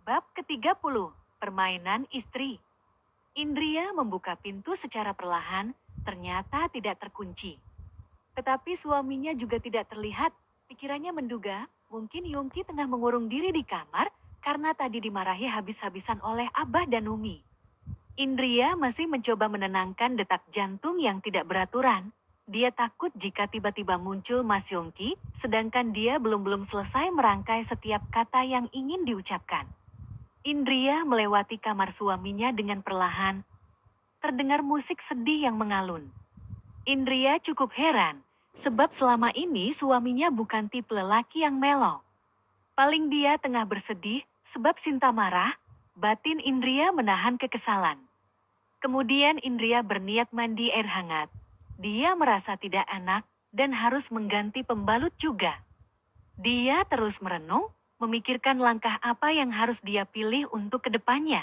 Bab ke-30, Permainan Istri. Indria membuka pintu secara perlahan, ternyata tidak terkunci. Tetapi suaminya juga tidak terlihat, pikirannya menduga, mungkin Yongki tengah mengurung diri di kamar, karena tadi dimarahi habis-habisan oleh Abah dan Umi. Indria masih mencoba menenangkan detak jantung yang tidak beraturan. Dia takut jika tiba-tiba muncul Mas Yongki, sedangkan dia belum selesai merangkai setiap kata yang ingin diucapkan. Indria melewati kamar suaminya dengan perlahan. Terdengar musik sedih yang mengalun. Indria cukup heran, sebab selama ini suaminya bukan tipe lelaki yang melo. Paling dia tengah bersedih, sebab Sinta marah, batin Indria menahan kekesalan. Kemudian Indria berniat mandi air hangat. Dia merasa tidak enak, dan harus mengganti pembalut juga. Dia terus merenung, memikirkan langkah apa yang harus dia pilih untuk kedepannya.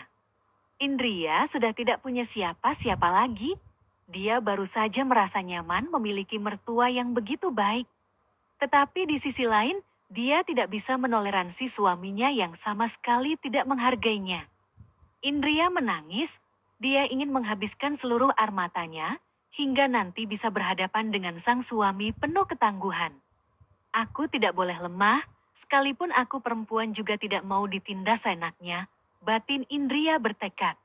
Indria sudah tidak punya siapa-siapa lagi. Dia baru saja merasa nyaman memiliki mertua yang begitu baik. Tetapi di sisi lain, dia tidak bisa menoleransi suaminya yang sama sekali tidak menghargainya. Indria menangis, dia ingin menghabiskan seluruh air matanya, hingga nanti bisa berhadapan dengan sang suami penuh ketangguhan. Aku tidak boleh lemah, sekalipun aku perempuan juga tidak mau ditindas seenaknya, batin Indria bertekad.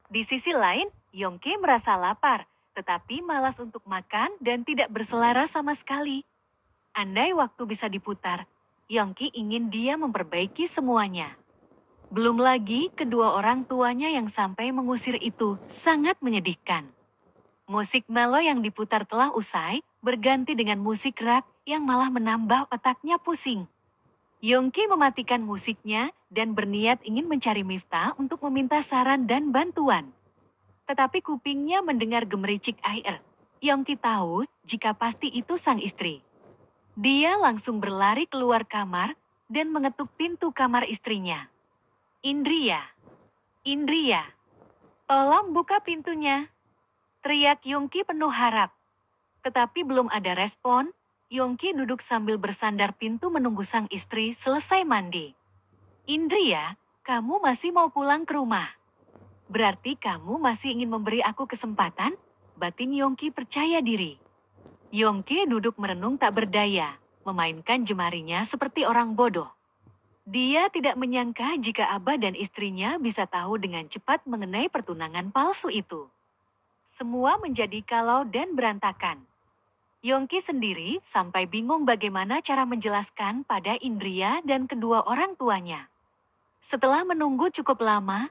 Di sisi lain, Yongki merasa lapar, tetapi malas untuk makan dan tidak berselera sama sekali. Andai waktu bisa diputar, Yongki ingin dia memperbaiki semuanya. Belum lagi kedua orang tuanya yang sampai mengusir itu sangat menyedihkan. Musik melo yang diputar telah usai, berganti dengan musik rock yang malah menambah otaknya pusing. Yongki mematikan musiknya dan berniat ingin mencari Miftah untuk meminta saran dan bantuan. Tetapi kupingnya mendengar gemericik air. Yongki tahu jika pasti itu sang istri. Dia langsung berlari keluar kamar dan mengetuk pintu kamar istrinya. Indria, Indria, tolong buka pintunya, teriak Yongki penuh harap. Tetapi belum ada respon. Yongki duduk sambil bersandar pintu menunggu sang istri selesai mandi. Indria, kamu masih mau pulang ke rumah? Berarti kamu masih ingin memberi aku kesempatan? Batin Yongki percaya diri. Yongki duduk merenung tak berdaya, memainkan jemarinya seperti orang bodoh. Dia tidak menyangka jika Abah dan istrinya bisa tahu dengan cepat mengenai pertunangan palsu itu. Semua menjadi kalau dan berantakan. Yongki sendiri sampai bingung bagaimana cara menjelaskan pada Indria dan kedua orang tuanya. Setelah menunggu cukup lama,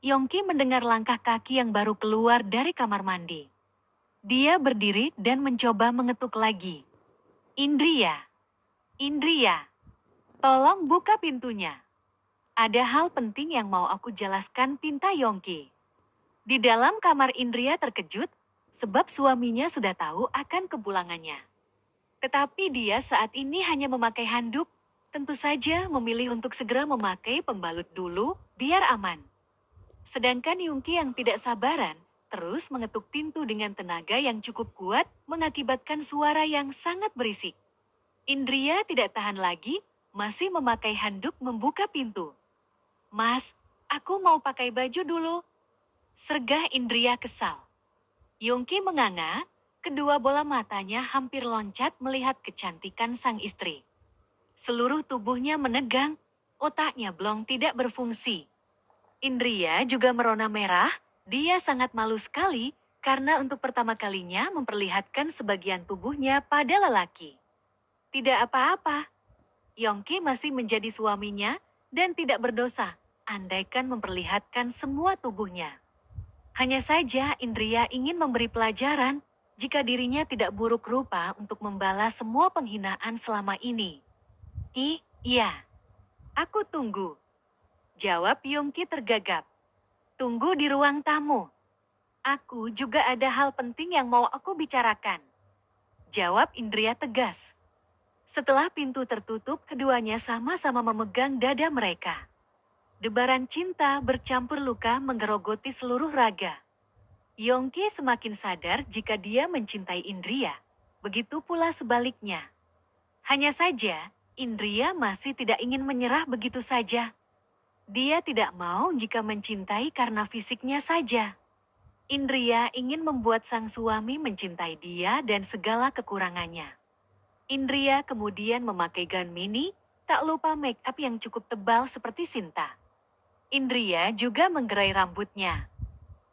Yongki mendengar langkah kaki yang baru keluar dari kamar mandi. Dia berdiri dan mencoba mengetuk lagi. Indria, Indria, tolong buka pintunya. Ada hal penting yang mau aku jelaskan, pinta Yongki. Di dalam kamar Indria terkejut, sebab suaminya sudah tahu akan kepulangannya. Tetapi dia saat ini hanya memakai handuk, tentu saja memilih untuk segera memakai pembalut dulu, biar aman. Sedangkan Yongki yang tidak sabaran, terus mengetuk pintu dengan tenaga yang cukup kuat, mengakibatkan suara yang sangat berisik. Indria tidak tahan lagi, masih memakai handuk membuka pintu. Mas, aku mau pakai baju dulu. Sergah Indria kesal. Yongki menganga, kedua bola matanya hampir loncat melihat kecantikan sang istri. Seluruh tubuhnya menegang, otaknya blong tidak berfungsi. Indria juga merona merah, dia sangat malu sekali karena untuk pertama kalinya memperlihatkan sebagian tubuhnya pada lelaki. Tidak apa-apa, Yongki masih menjadi suaminya dan tidak berdosa, andaikan memperlihatkan semua tubuhnya. Hanya saja Indria ingin memberi pelajaran jika dirinya tidak buruk rupa untuk membalas semua penghinaan selama ini. Iya. Aku tunggu. Jawab Yongki tergagap. Tunggu di ruang tamu. Aku juga ada hal penting yang mau aku bicarakan. Jawab Indria tegas. Setelah pintu tertutup, keduanya sama-sama memegang dada mereka. Debaran cinta bercampur luka menggerogoti seluruh raga. Yongki semakin sadar jika dia mencintai Indria. Begitu pula sebaliknya. Hanya saja, Indria masih tidak ingin menyerah begitu saja. Dia tidak mau jika mencintai karena fisiknya saja. Indria ingin membuat sang suami mencintai dia dan segala kekurangannya. Indria kemudian memakai gaun mini, tak lupa make up yang cukup tebal seperti Sinta. Indria juga menggerai rambutnya.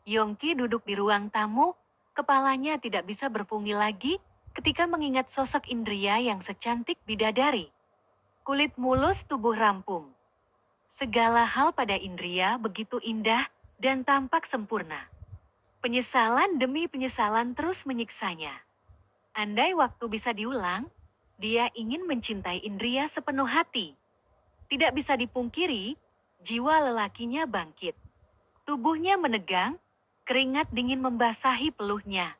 Yongki duduk di ruang tamu, kepalanya tidak bisa berfungsi lagi ketika mengingat sosok Indria yang secantik bidadari. Kulit mulus, tubuh rampung. Segala hal pada Indria begitu indah dan tampak sempurna. Penyesalan demi penyesalan terus menyiksanya. Andai waktu bisa diulang, dia ingin mencintai Indria sepenuh hati. Tidak bisa dipungkiri, jiwa lelakinya bangkit. Tubuhnya menegang, keringat dingin membasahi peluhnya.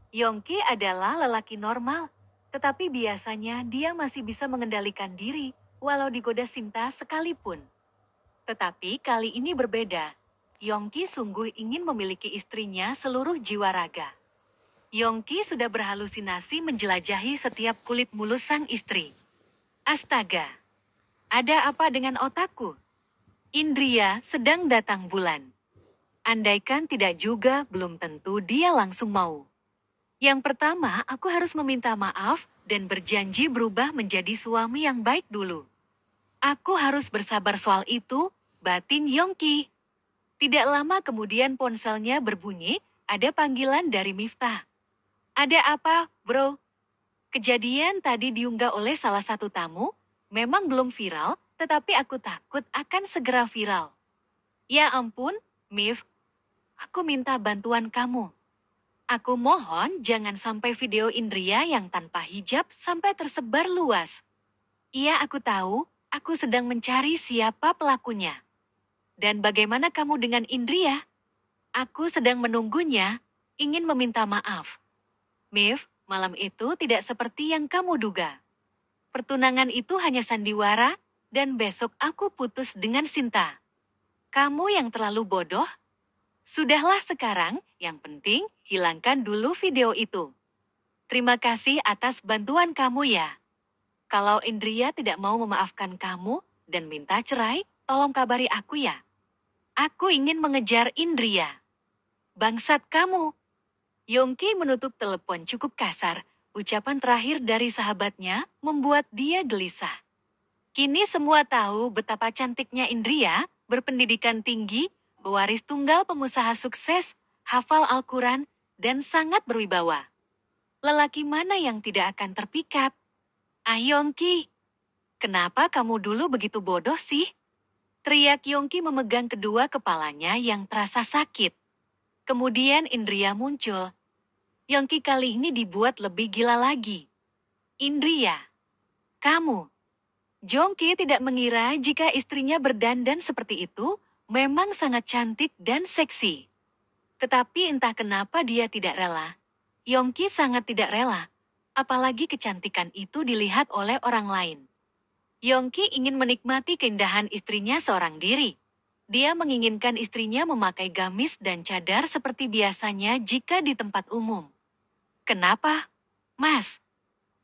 Yongki adalah lelaki normal, tetapi biasanya dia masih bisa mengendalikan diri, walau digoda Sinta sekalipun. Tetapi kali ini berbeda. Yongki sungguh ingin memiliki istrinya seluruh jiwa raga. Yongki sudah berhalusinasi menjelajahi setiap kulit mulus sang istri. Astaga, ada apa dengan otakku? Indria sedang datang bulan. Andaikan tidak juga, belum tentu dia langsung mau. Yang pertama, aku harus meminta maaf dan berjanji berubah menjadi suami yang baik dulu. Aku harus bersabar soal itu, batin Yongki. Tidak lama kemudian ponselnya berbunyi, ada panggilan dari Miftah. Ada apa, bro? Kejadian tadi diunggah oleh salah satu tamu, memang belum viral, tetapi aku takut akan segera viral. Ya ampun, Mif, aku minta bantuan kamu. Aku mohon jangan sampai video Indria yang tanpa hijab sampai tersebar luas. Iya, aku tahu, aku sedang mencari siapa pelakunya. Dan bagaimana kamu dengan Indria? Aku sedang menunggunya, ingin meminta maaf. Mif, malam itu tidak seperti yang kamu duga. Pertunangan itu hanya sandiwara, dan besok aku putus dengan Sinta. Kamu yang terlalu bodoh. Sudahlah sekarang, yang penting hilangkan dulu video itu. Terima kasih atas bantuan kamu ya. Kalau Indria tidak mau memaafkan kamu dan minta cerai, tolong kabari aku ya. Aku ingin mengejar Indria. Bangsat kamu. Yongki menutup telepon cukup kasar. Ucapan terakhir dari sahabatnya membuat dia gelisah. Kini semua tahu betapa cantiknya Indria, berpendidikan tinggi, pewaris tunggal pengusaha sukses, hafal Al-Quran, dan sangat berwibawa. Lelaki mana yang tidak akan terpikat? Ah Yongki, kenapa kamu dulu begitu bodoh sih? Teriak Yongki memegang kedua kepalanya yang terasa sakit. Kemudian Indria muncul. Yongki kali ini dibuat lebih gila lagi. Indria, kamu. Yongki tidak mengira jika istrinya berdandan seperti itu, memang sangat cantik dan seksi. Tetapi entah kenapa dia tidak rela. Yongki sangat tidak rela, apalagi kecantikan itu dilihat oleh orang lain. Yongki ingin menikmati keindahan istrinya seorang diri. Dia menginginkan istrinya memakai gamis dan cadar seperti biasanya jika di tempat umum. Kenapa? Mas,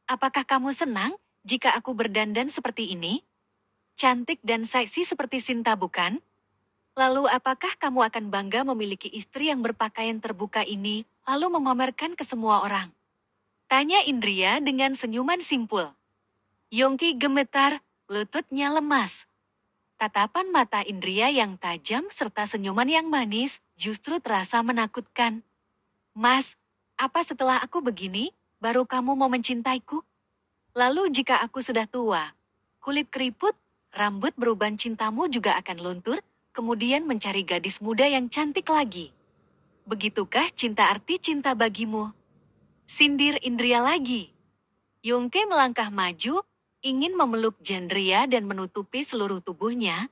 apakah kamu senang jika aku berdandan seperti ini? Cantik dan seksi seperti Sinta, bukan? Lalu apakah kamu akan bangga memiliki istri yang berpakaian terbuka ini, lalu memamerkan ke semua orang? Tanya Indria dengan senyuman simpul. Yongki gemetar, lututnya lemas. Tatapan mata Indria yang tajam serta senyuman yang manis justru terasa menakutkan. Mas, apa setelah aku begini, baru kamu mau mencintaiku? Lalu jika aku sudah tua, kulit keriput, rambut beruban, cintamu juga akan luntur, kemudian mencari gadis muda yang cantik lagi. Begitukah cinta arti cinta bagimu? Sindir Indria lagi. Yongki melangkah maju, ingin memeluk Jandria dan menutupi seluruh tubuhnya,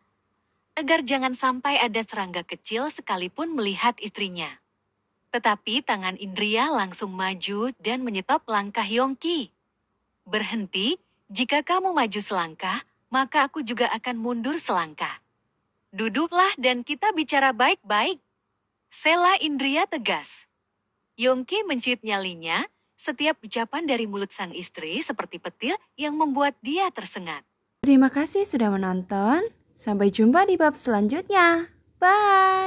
agar jangan sampai ada serangga kecil sekalipun melihat istrinya. Tetapi tangan Indria langsung maju dan menyetop langkah Yongki. Berhenti, jika kamu maju selangkah, maka aku juga akan mundur selangkah. Duduklah dan kita bicara baik-baik. Sela Indria tegas. Yongki menciut nyalinya, setiap ucapan dari mulut sang istri seperti petir yang membuat dia tersengat. Terima kasih sudah menonton. Sampai jumpa di bab selanjutnya. Bye!